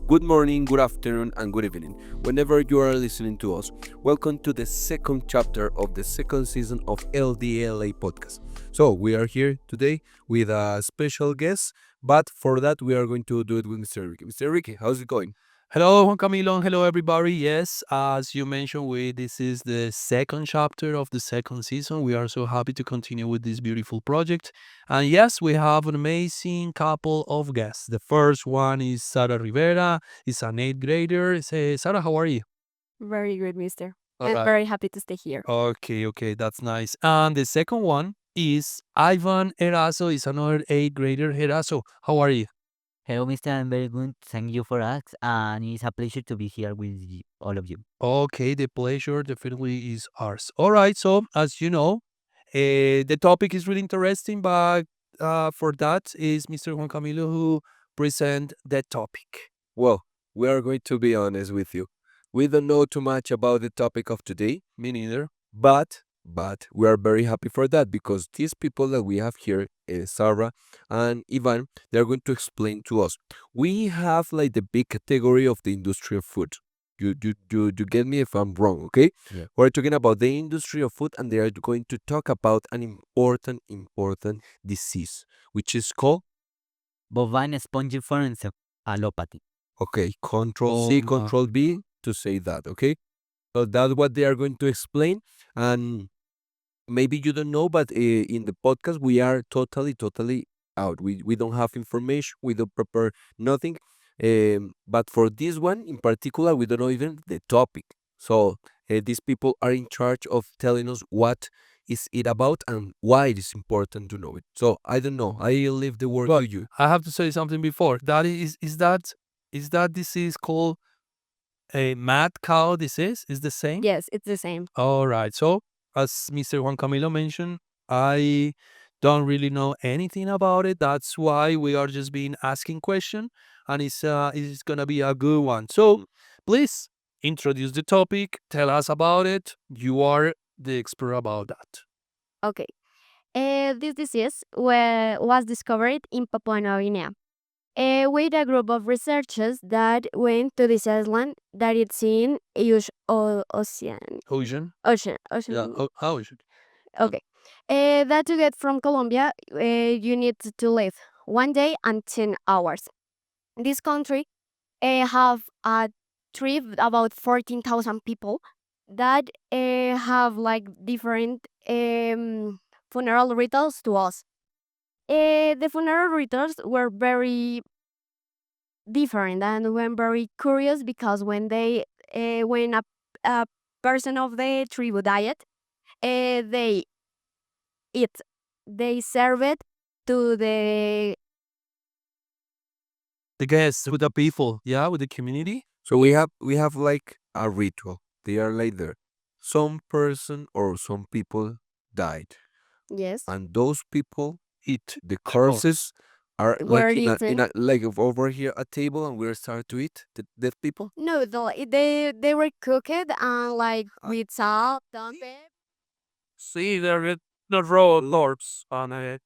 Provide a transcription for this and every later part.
Good morning, good afternoon, and good evening. Whenever you are listening to us, welcome to the second chapter of the second season of LDLA podcast. So, we are here today with a special guest, but for that, we are going to do it with Mr. Ricky. Mr. Ricky, how's it going? Hello, Juan Camilo. Hello, everybody. Yes, as you mentioned, this is the second chapter of the second season. We are so happy to continue with this beautiful project. And yes, we have an amazing couple of guests. The first one is Sara Rivera. Is an eighth grader. Say, Sara, how are you? Very good, mister. All I'm right. very happy to stay here. Okay, that's nice. And the second one is Ivan Eraso. Is another eighth grader. Eraso, how are you? Hello, Mr. I'm very good. Thank you for us, and it's a pleasure to be here with all of you. Okay, the pleasure definitely is ours. All right, so as you know, the topic is really interesting, but for that is Mr. Juan Camilo who present the topic. Well, we are going to be honest with you. We don't know too much about the topic of today, Me neither. but we are very happy for that because these people that we have here, Sarah and Ivan, they're going to explain to us. We have like the big category of the industry of food. You get me if I'm wrong, okay? Yeah. We're talking about the industry of food, and they are going to talk about an important disease, which is called Bovine spongiform encephalopathy. okay. Control C, Control B to say that, okay? So that's what they are going to explain, and maybe you don't know, but in the podcast we are totally out. We don't have information. We don't prepare nothing. But for this one in particular, we don't know even the topic. So these people are in charge of telling us what is it about and why it is important to know it. So I don't know. I leave the word But to you. I have to say something before. That is that disease called a mad cow disease? Is the same? Yes, it's the same. All right. So, as Mr. Juan Camilo mentioned, I don't really know anything about it. That's why we are just being asking question, and it's gonna be a good one. So, please introduce the topic. Tell us about it. You are the expert about that. Okay. This disease was discovered in Papua New Guinea with a group of researchers that went to this island that it's in ocean. Ocean. Ocean. Yeah. Ocean. Okay. That to get from Colombia, you need to live 1 day and 10 hours. This country have a trip about 14,000 people that have like different funeral rituals to us. The funeral rituals were very different and were very curious because when a person of the tribe died, they eat, they serve it to the The guests with the people. Yeah, with the community. So we have like a ritual. They are like there. Some person or some people died, yes and those people, Eat the the corpse. corpses, are were like in eaten. a like over here a table, and we're start to eat the dead people. No, they were cooked and like Uh, with salt, dump. See, there is the raw corpse on it.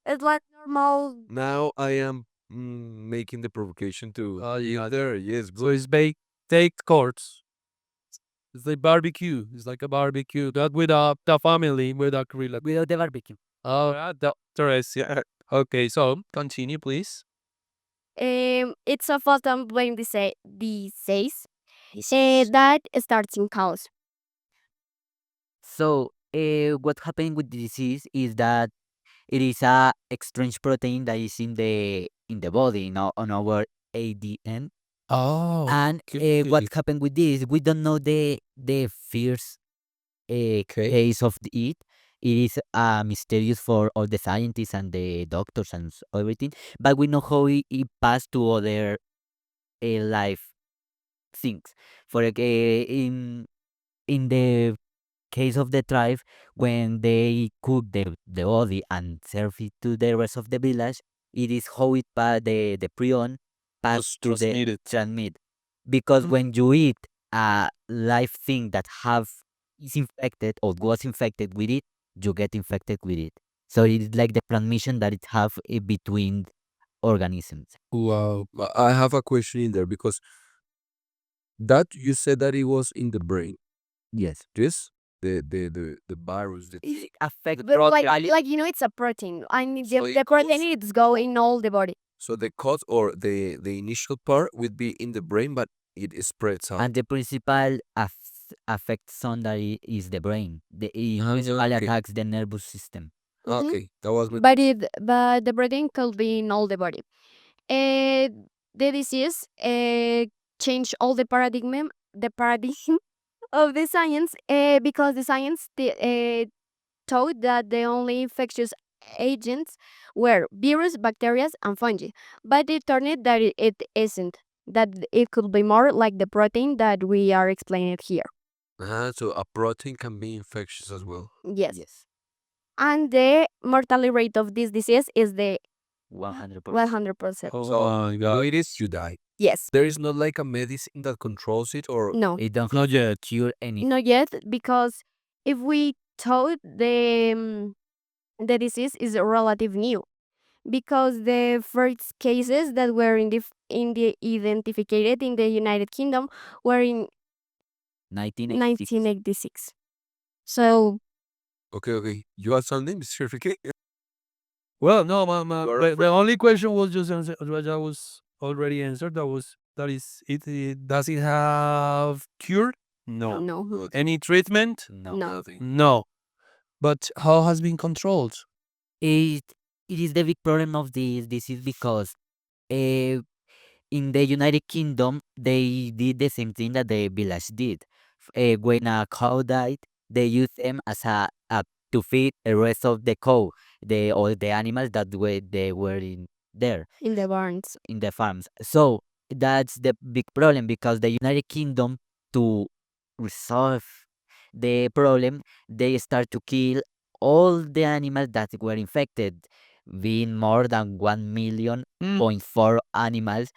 It's like normal. Now I am making the provocation to eat Yeah. there. Yes, So it's baked, baked corpse. It's like barbecue. It's like a barbecue. That with the family, with a grill. Without the barbecue. Oh, the rest, yeah. Okay, so continue, please. It's a photon blame disease that starts in cows. So, what happened with the disease is that it is a strange protein that is in the body, on our ADN. Oh, And what happened with this? We don't know the first case of it. It is mysterious for all the scientists and the doctors and everything. But we know how it passed to other life things. In the case of the tribe, when they cook the body and serve it to the rest of the village, it is how it the prion pass to the transmitted. transmit. Because Mm. when you eat a live thing that have is infected or was infected with it, you get infected with it. So it is like the transmission that it have between organisms. Wow. I have a question in there because that you said that it was in the brain. Yes. This the virus. It affects But like it's a protein. And So the it protein goes- it's go in all the body. So the cause or the initial part would be in the brain, but it spreads out. And the principal affect somebody is the brain. It principally okay. attacks the nervous system. Mhm. Okay, that was my But the protein could be in all the body. The disease changed all the paradigm of the science because the science thought that the only infectious agents were virus, bacteria, and fungi. But it turned out that it isn't. That it could be more like the protein that we are explaining here. so a protein can be infectious as well. Yes. Yes. And the mortality rate of this disease is the 100%. 100%. Oh So my you god. it is, you die. Yes. There is not like a medicine that controls it, or No. It don't Not yet. cure anything. Not yet, because if we thought the disease is relative new, because the first cases that were in the identified in the United Kingdom were in 1986. 1986. So okay. You have something, Mr. Ricky? Well, no, You're the only question was just answer, that was already answered. That is it. Does it have cure? No. no, Any treatment? No. no. Nothing. No. But how has been controlled? It is the big problem of this disease because in the United Kingdom they did the same thing that the village did. When a cow died, they used them as a to feed the rest of the cow, all the animals that they were in there In the barns. in the farms. So that's the big problem because the United Kingdom, to resolve the problem, they start to kill all the animals that were infected, being more than 1 million Mm. point four animals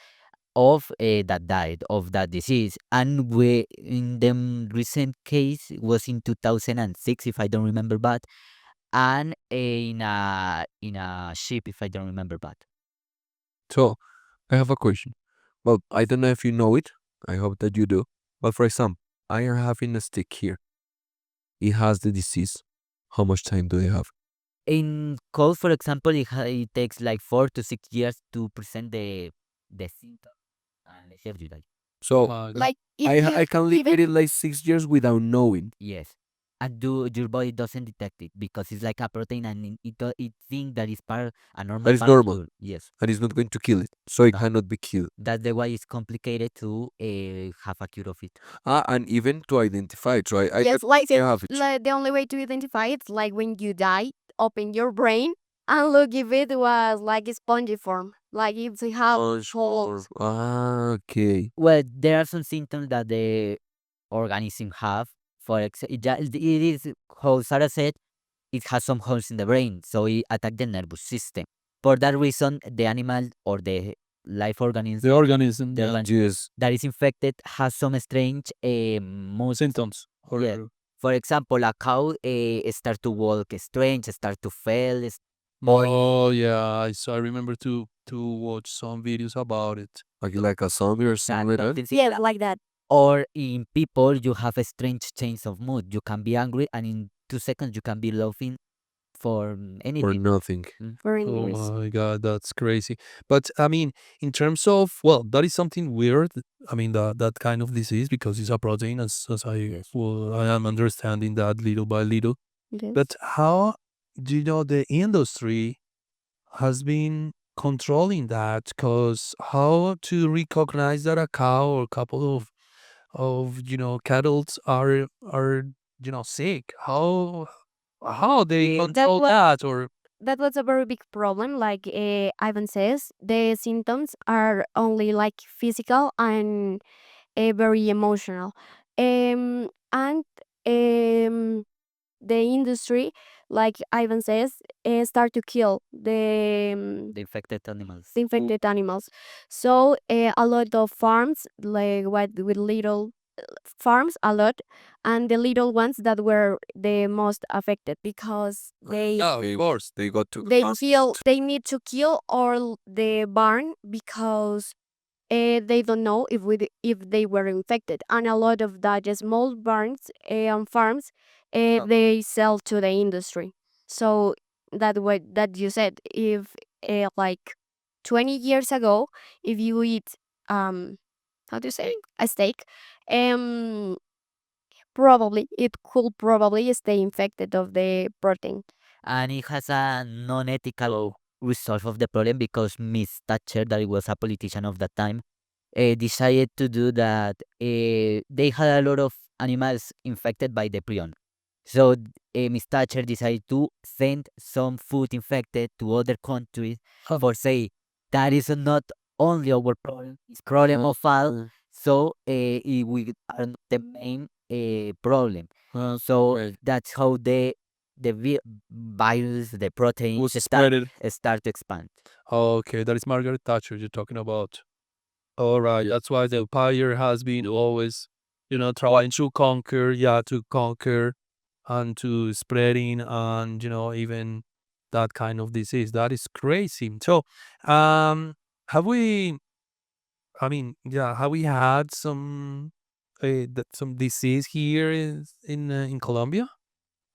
of that died of that disease. And we in the recent case was in 2006, if I don't remember bad, and in a ship, if I don't remember bad. So I have a question. Well, I don't know if you know it. I hope that you do. But for example, I am having a stick here. It has the disease. How much time do they have? In cold, for example, it takes like 4 to 6 years to present the symptom and the chef you die. So My God. Like if I can live even it like 6 years without knowing. Yes. And your body doesn't detect it because it's like a protein and it think that it's part a normal That is part of normal. your- Yes. And it's not going to kill it. So it No. cannot be killed. That's the why it's complicated to have a cure of it. And even to identify it, right? yes, like you have it. the only way to identify it's like when you die, open your brain and look if it was like a spongy form, like if it have holes. Okay. Well, there are some symptoms that the organism have. For example, it is how Sarah said, it has some holes in the brain, so it attack the nervous system. For that reason, the animal or the life organism The organism. the Yeah. organism Yes. that is infected has some strange Symptoms. Or, Yeah. For example, a cow start to walk strange, start to fail. Oh yeah, I remember to watch some videos about it. Like a zombie or something like that. Something Yeah, similar. like that. Or in people, you have a strange change of mood. You can be angry, and in 2 seconds, you can be laughing for Or anything. nothing. For Oh injuries. my god, that's crazy. But I mean, in terms of, well, that is something weird. I mean, that kind of disease because it's a protein, as I am understanding that little by little. Yes. But how do you know the industry has been controlling that? Because how to recognize that a cow or a couple of cattle are sick? How they Yeah. control that? Or That was a very big problem. Like Ivan says, the symptoms are only like physical and very emotional. And the industry, like Ivan says, start to kill The infected animals. the infected animals. So a lot of farms, like what with little farms a lot, and the little ones that were the most affected because Yeah, of course, they got to. they need to kill all the barn because they don't know if they were infected, and a lot of that small barns and farms they sell to the industry. So that what that you said, if like 20 years ago, if you eat how do you say a steak, um probably it could probably stay infected of the protein. And it has a non-ethical result of the problem because Miss Thatcher, that was a politician of that time, decided to do that. They had a lot of animals infected by the prion. So Miss Thatcher decided to send some food infected to other countries for say that is not only our problem, it's problem of all. So we are not the main problem. So Right. that's how the virus, the protein Was spread. start to expand. Okay, that is Margaret Thatcher you're talking about. All right, that's why the empire has been always, trying to conquer, to conquer and to spreading and, even that kind of disease. That is crazy. So, have we, have we had some disease here in Colombia?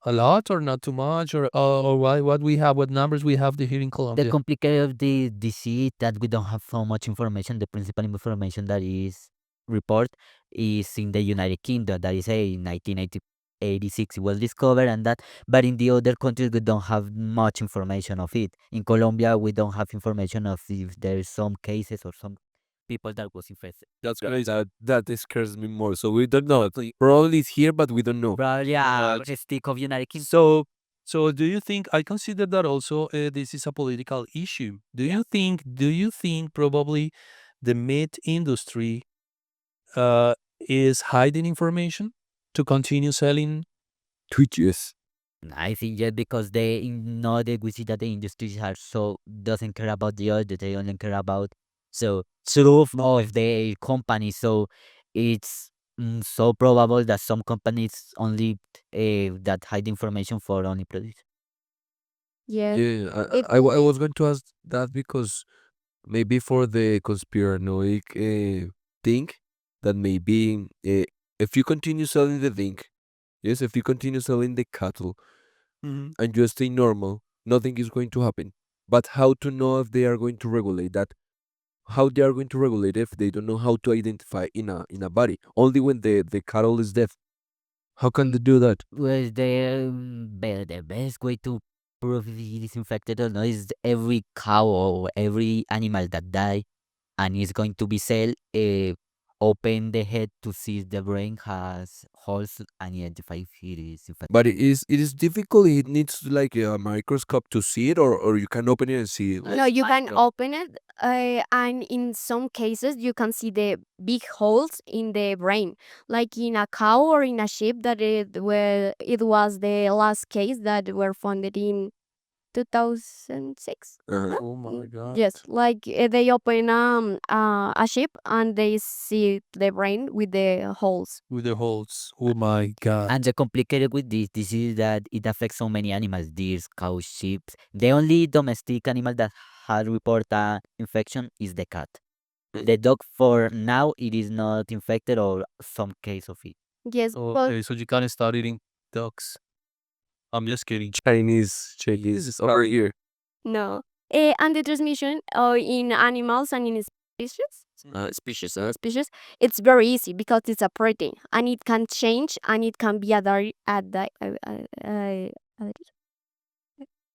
A lot or not too much or what numbers we have here in The Colombia? complicated of the disease that we don't have so much information. The principal information that is report is in the United Kingdom. That is a 1986 was discovered and that. But in the other countries we don't have much information of it. In Colombia we don't have information of if there is some cases or some people that was infected. That's crazy. That scares me more. So we don't know. Probably it's here, but we don't know. But yeah, a stick of United Kingdom. So do you think I consider that also this is a political issue? Do you think probably the meat industry is hiding information to continue selling? Twitches. I think just because they know that we see that the industries are so doesn't care about the other, they only care about so truth of the company. So it's so probable that some companies only that hide information for only produce. Yes. Yeah, It I was going to ask that because maybe for the conspiranoic thing that maybe if you continue selling the thing, yes, if you continue selling the cattle Mhm. and you stay normal, nothing is going to happen. But how to know if they are going to regulate that? How they are going to regulate if they don't know how to identify in a body? Only when the cattle is dead. How can they do that? Well, the best way to prove if it is infected or not is every cow or every animal that die and is going to be sold, open the head to see if the brain has holes and identify if it is infected. But it is difficult. It needs like a microscope to see it, or you can open it and see it. no, you can open it, and in some cases you can see the big holes in the brain, like in a cow or in a sheep. That it was the last case that were found in 2006. Uh-huh. Oh my God. Yes, like they open a sheep and they see the brain with the holes. With the holes. Oh my God. And the complicated with this is that it affects so many animals, deer, cows, sheep. The only domestic animal that had reported infection is the cat. The dog for now it is not infected or some case of it. Yes, but Okay, so you can start eating ducks. I'm just kidding. Chinese is over here. no. And the transmission in animals and in species, it's very easy because it's a protein and it can change and it can be adhere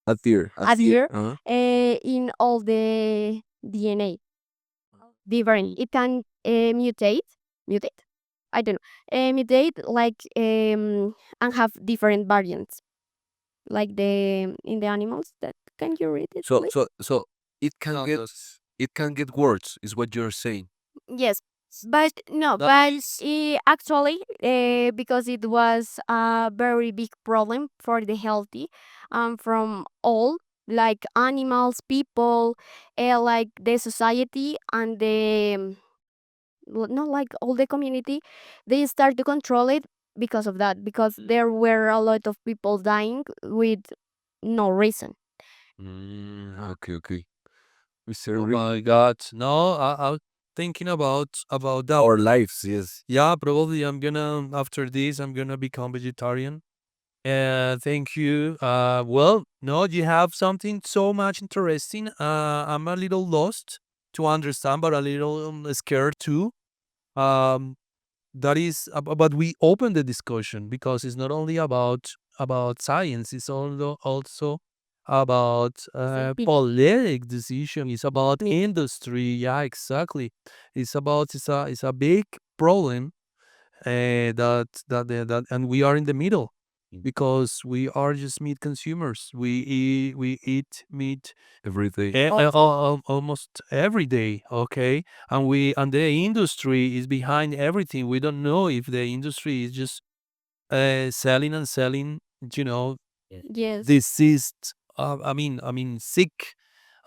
Uh-huh. in all the DNA. Different. It can mutate. I don't know. Mutate like and have different variants, like the in the animals. That can you read it, So please? so so it can No, get it can get worse. Is what you're saying? Yes, but no, that but is actually, because it was a very big problem for the healthy, from all like animals, people, like the society and not like all the community, they start to control it because of that, because there were a lot of people dying with no reason. Okay, okay. Mr. Oh my God. No, I'm thinking about that. Our lives, yes. Yeah, probably after this, I'm gonna become vegetarian. Thank you. Well, no, you have something so much interesting. I'm a little lost to understand, but a little scared too. Um, that is, but we open the discussion because it's not only about science. It's also about politic decision. It's about industry. Yeah, exactly. It's a big problem and we are in the middle because we are just meat consumers. We eat meat Every day. almost every day. Okay, and the industry is behind everything. We don't know if the industry is just selling and selling. You know, Yes. diseased. I mean, sick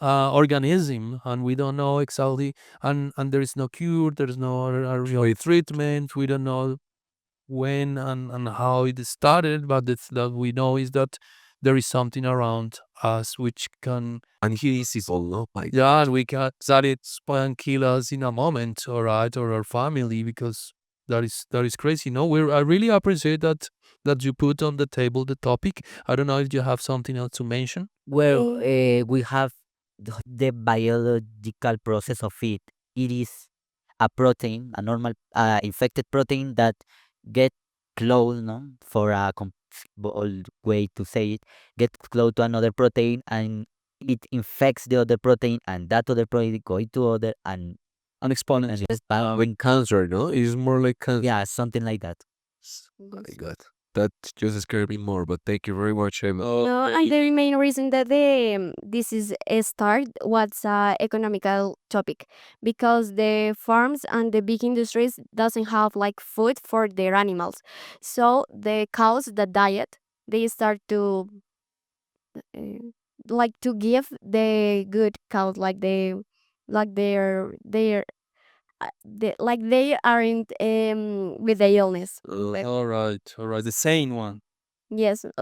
organism, and we don't know exactly. And there is no cure. There is no a real treatment. We don't know when and how it started, but that we know is that there is something around us which can, And he is all, no? Like, yeah, we can that it can kill us in a moment, all right, or our family, because that is crazy. No, I really appreciate that you put on the table the topic. I don't know if you have something else to mention. Well, we have the biological process of it. It is a protein, a normal infected protein that get close, no, for a old way to say it, get close to another protein and it infects the other protein and that other protein go to other and Exponent. just when cancer, no? It's more like cancer. yeah, something like that. My God. That just scared me more, but thank you very much, Emma. No, and the main reason that this is a start was a economical topic, because the farms and the big industries doesn't have like food for their animals, so the cows that diet, they start to uh, like to give the good cows, like like they aren't with the illness. All right, the sane one. Yes, it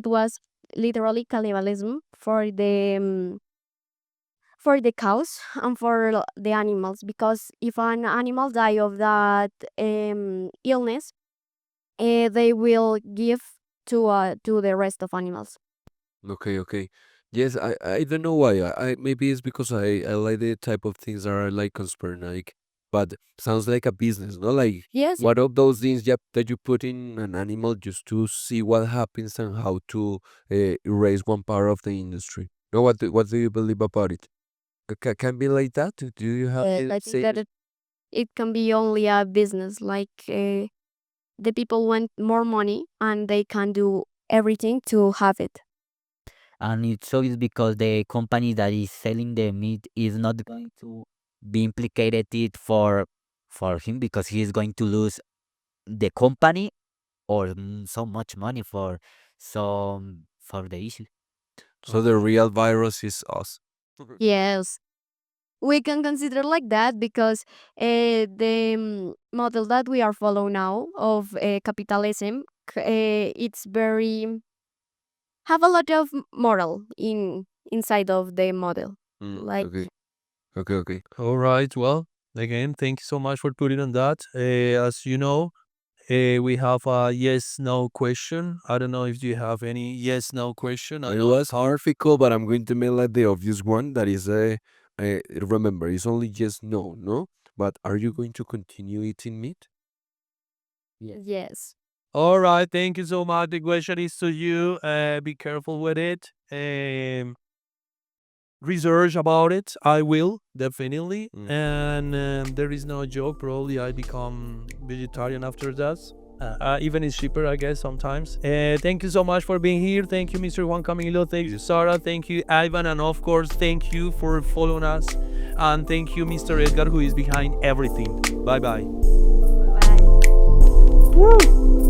was literally cannibalism for the cows and for the animals, because if an animal die of that illness, they will give to the rest of animals. Okay, okay. Yes, I don't know why. I maybe it's because I like the type of things that are like conspiranoic, but sounds like a business, no? Like Yes. what of those things that you put in an animal just to see what happens and how to erase one part of the industry. No, what do you believe about it? Can be like that? Do you have I think that it can be only a business, like the people want more money and they can do everything to have it. And it's obvious because the company that is selling the meat is not going to be implicated it for him because he is going to lose the company or so much money for the issue. so the real virus is us? Yes, we can consider like that, because the model that we are following now of capitalism, it's very have a lot of moral inside of the model. Like Okay, okay, okay. All right. Well, again, thank you so much for putting on that. As you know, we have a yes/no question. I don't know if you have any yes/no question. It was difficult, but I'm going to make like the obvious one. That is remember, it's only just no, no. But are you going to continue eating meat? yes. All right. Thank you so much. The question is to you. Be careful with it. Research about it. I will definitely. And there is no joke. Probably I become vegetarian after that. Even it's cheaper, I guess, sometimes. Thank you so much for being here. Thank you, Mr. Juan Camilo. Thank you, Sarah. Thank you, Ivan. And of course, thank you for following us. And thank you, Mr. Edgar, who is behind everything. Bye bye. Bye.